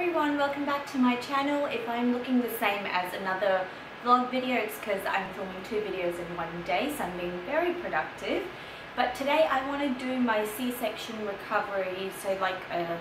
everyone, welcome back to my channel. If I'm looking the same as another vlog video, it's because I'm filming 2 videos in one day, so I'm being very productive. But today I want to do my C-section recovery, so like a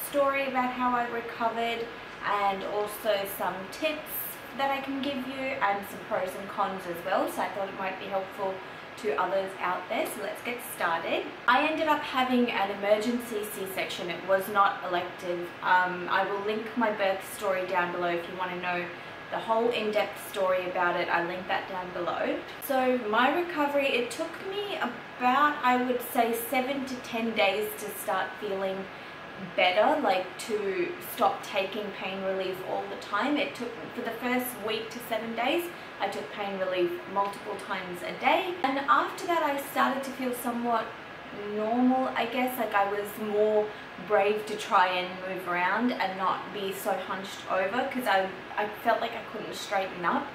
story about how I recovered and also some tips that I can give you and some pros and cons as well, so I thought it might be helpful to others out there. So let's get started. I ended up having an emergency C-section. It was not elective. I will link my birth story down below if you want to know the whole in-depth story about it. I link that down below. So my recovery, it took me about, I would say, 7 to 10 days to start feeling better, like to stop taking pain relief all the time. It took, for the first week to 7 days, I took pain relief multiple times a day, and after that I started to feel somewhat normal, I guess. Like I was more brave to try and move around and not be so hunched over, because I felt like I couldn't straighten up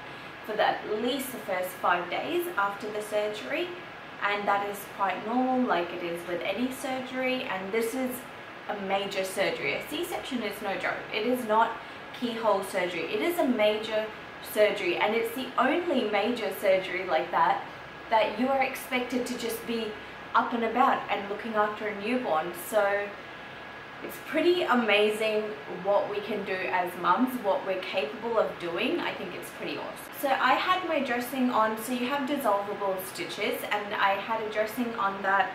for at least the first 5 days after the surgery, and that is quite normal, like it is with any surgery. And this is a major surgery. A C-section is no joke. It is not keyhole surgery. It is a major surgery, and it's the only major surgery like that you are expected to just be up and about and looking after a newborn. So it's pretty amazing what we can do as mums, what we're capable of doing. I think it's pretty awesome. So I had my dressing on, so you have dissolvable stitches, and I had a dressing on that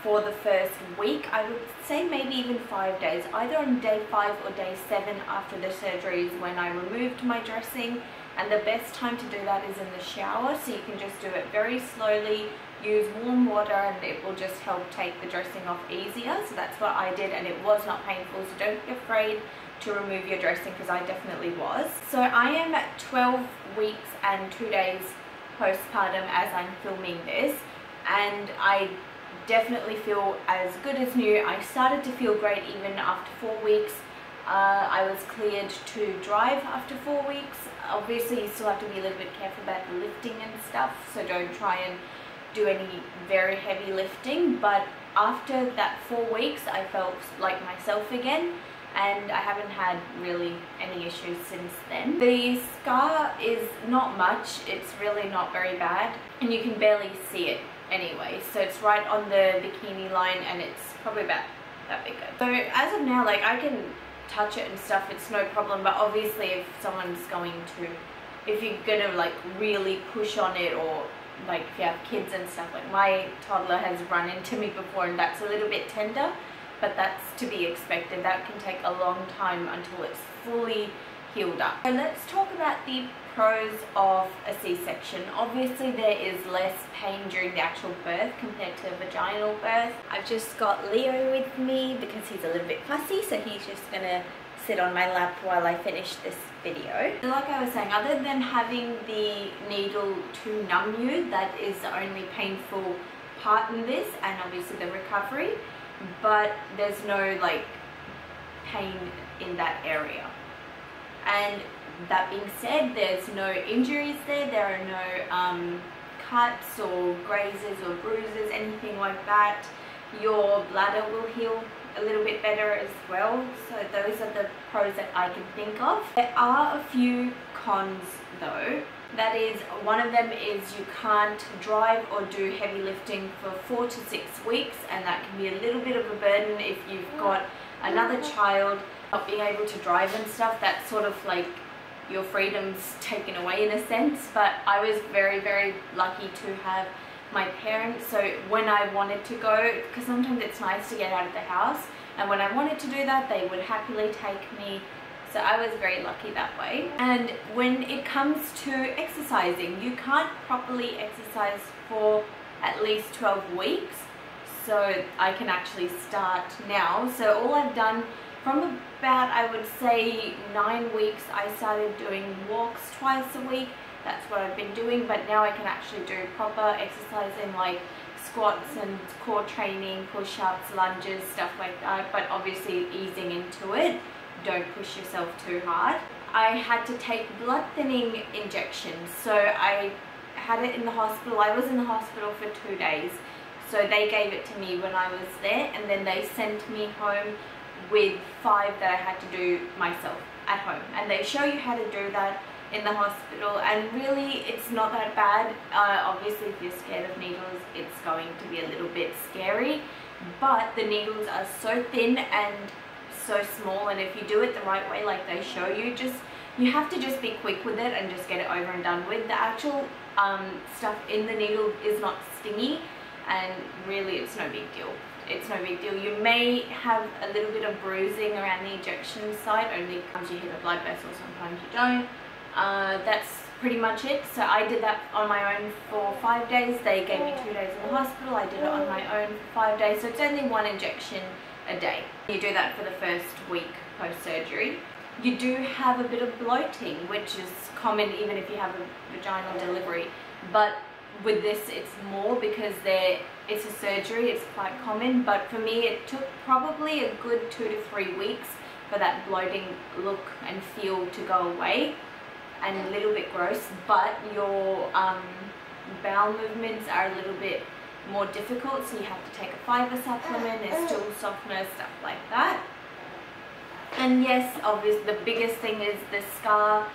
for the first week. I would say maybe even 5 days, either on day 5 or day 7 after the surgery is when I removed my dressing. And the best time to do that is in the shower, so you can just do it very slowly, use warm water, and it will just help take the dressing off easier. So that's what I did, and it was not painful, so don't be afraid to remove your dressing, because I definitely was. So I am at 12 weeks and 2 days postpartum as I'm filming this, and I definitely feel as good as new. I started to feel great even after 4 weeks. I was cleared to drive after 4 weeks. Obviously you still have to be a little bit careful about the lifting and stuff, so don't try and do any very heavy lifting. But after that 4 weeks I felt like myself again, and I haven't had really any issues since then. The scar is not much, it's really not very bad, and you can barely see it anyway. So it's right on the bikini line, and it's probably about that big. So as of now, like I can touch it and stuff, it's no problem. But obviously if someone's going to, if you're gonna like really push on it, or like if you have kids and stuff, like my toddler has run into me before, and that's a little bit tender, but that's to be expected. That can take a long time until it's fully healed up. So let's talk about the pros of a C-section. Obviously there is less pain during the actual birth compared to a vaginal birth. I've just got Leo with me because he's a little bit fussy, so he's just gonna sit on my lap while I finish this video. So like I was saying, other than having the needle to numb you, that is the only painful part in this, and obviously the recovery, but there's no like pain in that area. And that being said, there's no injuries there. There are no cuts or grazes or bruises, anything like that. Your bladder will heal a little bit better as well. So those are the pros that I can think of. There are a few cons though. That is, one of them is you can't drive or do heavy lifting for 4 to 6 weeks, and that can be a little bit of a burden if you've got another child. Not being able to drive and stuff, that's sort of like your freedom's taken away in a sense. But I was very, very lucky to have my parents, so when I wanted to go, because sometimes it's nice to get out of the house, and when I wanted to do that, they would happily take me. So I was very lucky that way. And when it comes to exercising, you can't properly exercise for at least 12 weeks. So I can actually start now. So all I've done from about, I would say, 9 weeks, I started doing walks twice a week. That's what I've been doing, but now I can actually do proper exercising like squats and core training, push-ups, lunges, stuff like that, but obviously easing into it. Don't push yourself too hard. I had to take blood thinning injections, so I had it in the hospital. I was in the hospital for 2 days, so they gave it to me when I was there, and then they sent me home with 5 that I had to do myself at home, and they show you how to do that in the hospital, and really it's not that bad. Obviously if you're scared of needles, it's going to be a little bit scary, but the needles are so thin and so small, and if you do it the right way like they show you, you have to just be quick with it and just get it over and done with. The actual stuff in the needle is not stingy, and really it's no big deal. It's no big deal. You may have a little bit of bruising around the injection site, only comes you hit a blood vessel, sometimes you don't. That's pretty much it. So I did that on my own for 5 days. They gave me 2 days in the hospital. I did it on my own for 5 days. So it's only 1 injection a day. You do that for the first week post-surgery. You do have a bit of bloating, which is common even if you have a vaginal delivery. But with this it's more because it's a surgery, it's quite common. But for me it took probably a good 2 to 3 weeks for that bloating look and feel to go away, and a little bit gross, but your bowel movements are a little bit more difficult, so you have to take a fiber supplement, a stool softener, stuff like that. And yes, obviously the biggest thing is the scar.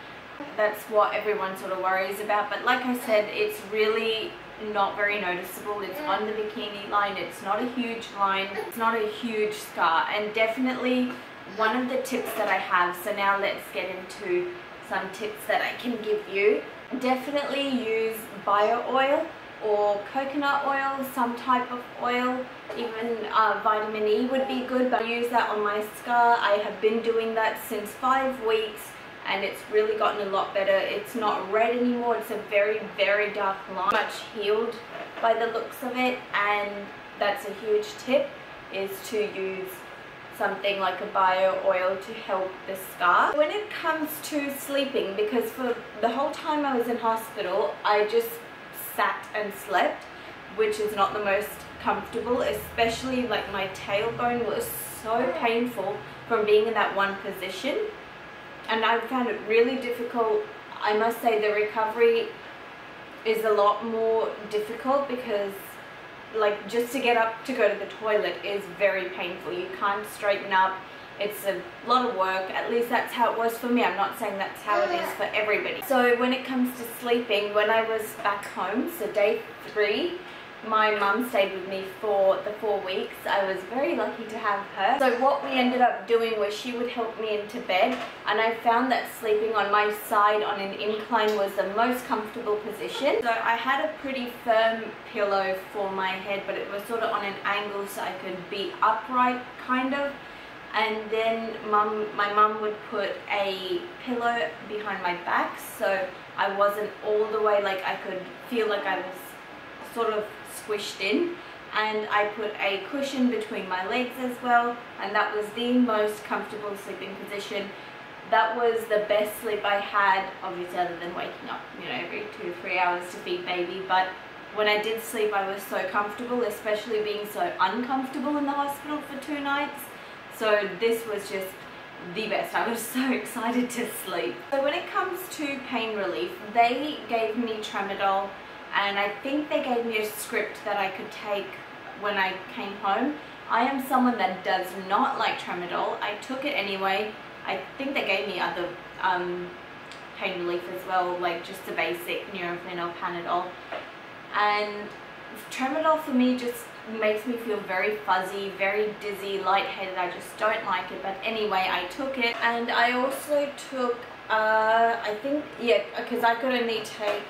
That's what everyone sort of worries about, but like I said, it's really not very noticeable. It's on the bikini line, it's not a huge line, it's not a huge scar. And definitely one of the tips that I have, so now let's get into some tips that I can give you. Definitely use bio oil or coconut oil, some type of oil. Even vitamin E would be good, but I use that on my scar. I have been doing that since 5 weeks and it's really gotten a lot better. It's not red anymore, it's a very, very dark line. Much healed by the looks of it, and that's a huge tip, is to use something like a bio oil to help the scar. When it comes to sleeping, because for the whole time I was in hospital I just sat and slept, which is not the most comfortable, especially like my tailbone was so painful from being in that one position, and I found it really difficult. I must say the recovery is a lot more difficult because like just to get up to go to the toilet is very painful. You can't straighten up. It's a lot of work. At least that's how it was for me. I'm not saying that's how it is for everybody. So when it comes to sleeping, when I was back home, so day 3, my mum stayed with me for the 4 weeks. I was very lucky to have her. So what we ended up doing was she would help me into bed, and I found that sleeping on my side on an incline was the most comfortable position. So I had a pretty firm pillow for my head, but it was sort of on an angle so I could be upright kind of. And then my mum would put a pillow behind my back so I wasn't all the way, like I could feel like I was sort of squished in, and I put a cushion between my legs as well, and that was the most comfortable sleeping position. That was the best sleep I had, obviously other than waking up, you know, every 2 to 3 hours to feed baby. But when I did sleep I was so comfortable, especially being so uncomfortable in the hospital for 2 nights. So this was just the best. I was so excited to sleep. So when it comes to pain relief, they gave me tramadol, and I think they gave me a script that I could take when I came home. I am someone that does not like tramadol. I took it anyway. I think they gave me other pain relief as well, like just the basic Nurofen or Panadol. And tramadol for me just makes me feel very fuzzy, very dizzy, lightheaded. I just don't like it. But anyway, I took it, and I also took I think, yeah, because I could only take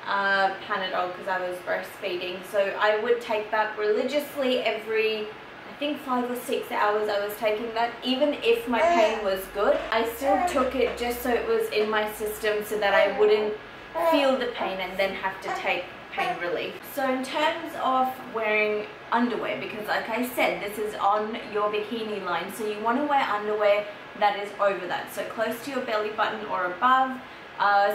Panadol because I was breastfeeding, so I would take that religiously every, I think 5 or 6 hours I was taking that. Even if my pain was good, I still took it just so it was in my system so that I wouldn't feel the pain and then have to take pain relief. So in terms of wearing underwear, because like I said, this is on your bikini line, so you want to wear underwear that is over that, so close to your belly button or above.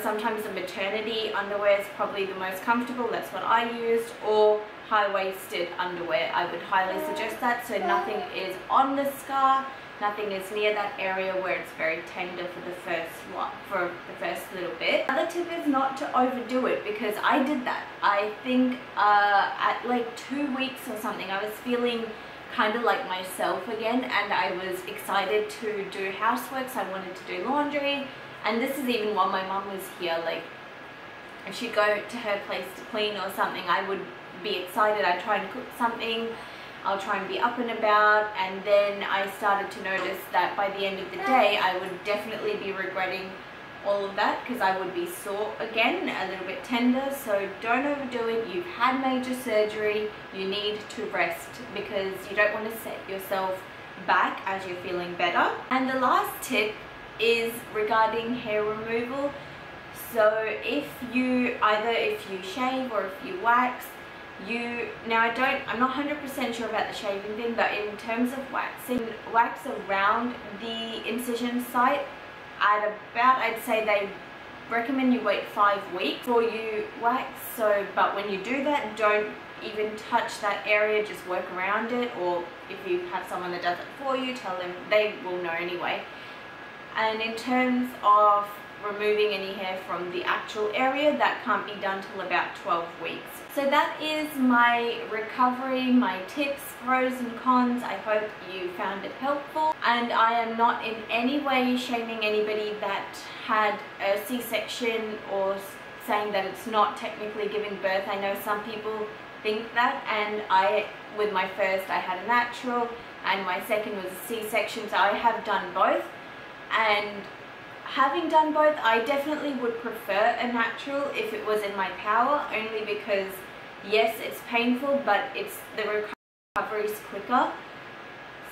Sometimes the maternity underwear is probably the most comfortable, that's what I used, or high-waisted underwear. I would highly suggest that, so nothing is on the scar, nothing is near that area where it's very tender for the first little bit. Another tip is not to overdo it, because I did that. I think at like 2 weeks or something I was feeling kind of like myself again, and I was excited to do housework. So I wanted to do laundry, and this is even while my mum was here. Like, if she'd go to her place to clean or something, I would be excited. I'd try and cook something, I'll try and be up and about, and then I started to notice that by the end of the day I would definitely be regretting all of that, because I would be sore again, a little bit tender. So don't overdo it. You've had major surgery, you need to rest, because you don't want to set yourself back as you're feeling better. And the last tip is regarding hair removal. So if you shave or if you wax, I'm not 100% sure about the shaving thing, but in terms of waxing, wax around the incision site at about, I'd say they recommend you wait 5 weeks before you wax. So, but when you do that, don't even touch that area, just work around it, or if you have someone that does it for you, tell them, they will know anyway. And in terms of removing any hair from the actual area, that can't be done till about 12 weeks. So that is my recovery, my tips, pros and cons. I hope you found it helpful, and I am not in any way shaming anybody that had a C-section or saying that it's not technically giving birth. I know some people think that, and with my first I had a natural and my second was a C-section, so I have done both. And having done both, I definitely would prefer a natural if it was in my power, only because yes, it's painful, but the recovery is quicker.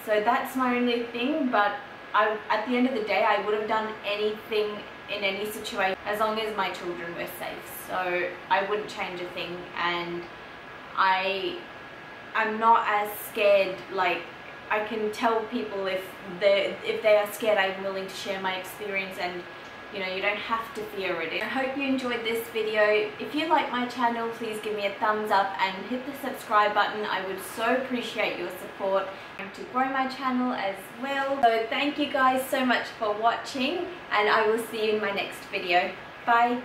So that's my only thing. But at the end of the day, I would have done anything in any situation as long as my children were safe. So I wouldn't change a thing, and I'm not as scared. Like, I can tell people if they are scared, I'm willing to share my experience, and you know, you don't have to fear it. I hope you enjoyed this video. If you like my channel, please give me a thumbs up and hit the subscribe button. I would so appreciate your support and to grow my channel as well. So thank you guys so much for watching, and I will see you in my next video. Bye.